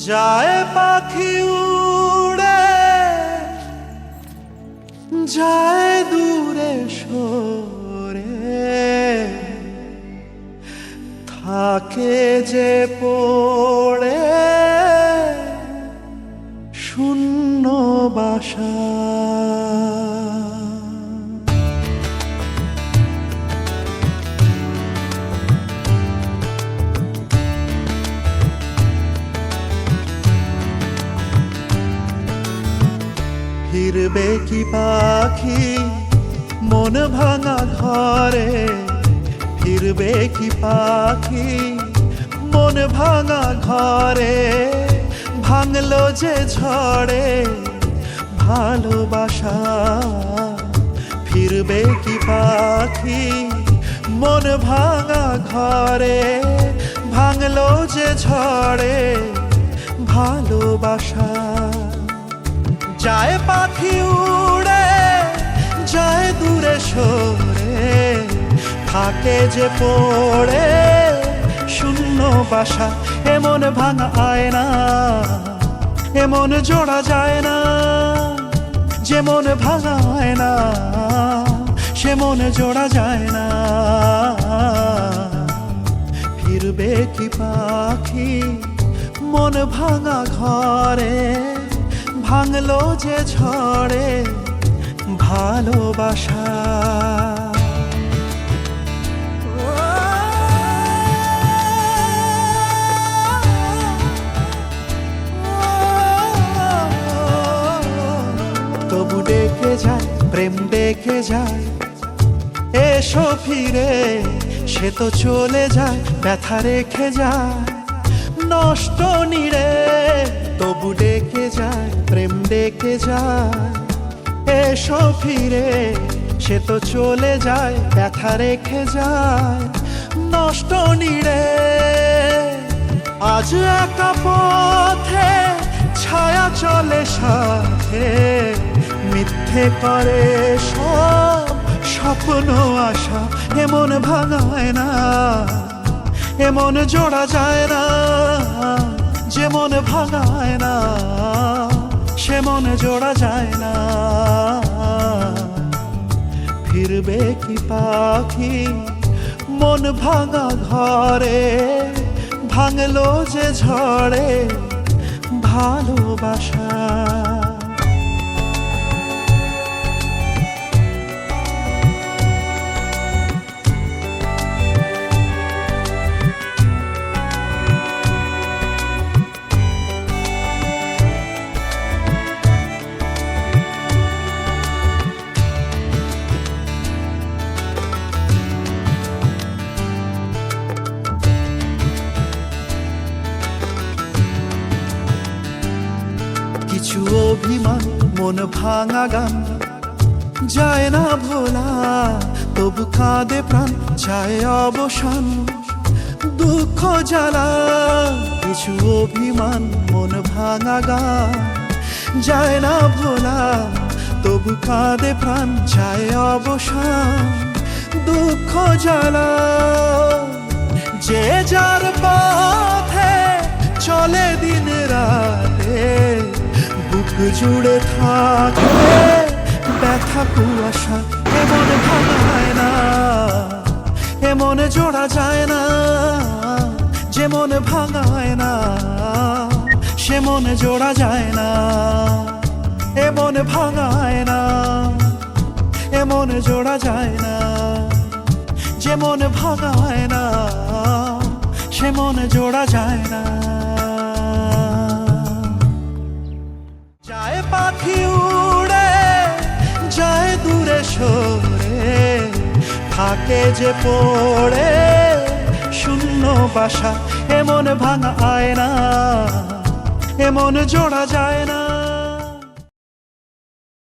যায় পাখি উড়ে যায় দূরে সরে, থাকে যে পড়ে শূন্য বাসা। ফিরবে কি পাখি মন ভাঙা ঘরে, ফিরবে কি পাখি মন ভাঙা ঘরে, ভাঙলো যে ঝড়ে ভালোবাসা। ফিরবে কি পাখি মন ভাঙা ঘরে, ভাঙলো যে ঝড়ে ভালোবাসা। যায় পাখি উড়ে যায় দূরে সরে, থাকে যে পড়ে শূন্য বাসা। এমন ভাঙা আয়না এমন জোড়া যায় না, যেমন ভাঙা আয়না সে মন জোড়া যায় না। ফিরবে কি পাখি মন ভাঙা ঘরে, ভাঙলো যে ঝড়ে ভালোবাসা। তবু ডেকে যায় প্রেম ডেকে যায়, এসো ফিরে সে তো চলে যায় ব্যথা রেখে যায় নষ্ট নিড়ে। তবু ডেকে যায় প্রেম ডেকে যায়, এসো ফিরে সে তো চলে যায় ব্যথা রেখে যায় নষ্ট নিড়ে। আজ একা পথে ছায়া চলে সাথে, মিথ্যে করে সব স্বপ্ন আশা। এমন ভাঙায় না এমন জোড়া যায় না, যেমন ভাঙায় না সে মন জোড়া যায় না। ফিরবে কি পাখি মন ভাঙা ঘরে, ভাঙলো যে ঝড়ে ভালোবাসা। কিছু অভিমান মন ভাঙা গান যায় না ভোলা, তবু কাঁদে প্রাণ চায় অবসান দুঃখ জ্বালা। কিছু অভিমান মন ভাঙা গান যায় না ভোলা, তবু কাঁদে প্রাণ চায় অবসান দুঃখ জ্বালা। যে যার পথে চলে দিন রাতে, বুক জুড়ে থাকে ব্যথা কুয়াশা। এমন ভাঙায় না এমন জোড়া যায় না, যেমন ভাঙায় না সে মন জোড়া যায় না। এমন ভাঙায় না এমন জোড়া যায় না, যেমন ভাঙায় না সে মন জোড়া যায় না। যায় পাখি উড়ে যায় দূরে সরে, থাকে যে পড়ে শূন্য বাসা। এমন ভাঙা আয়না এমন জোড়া যায় না।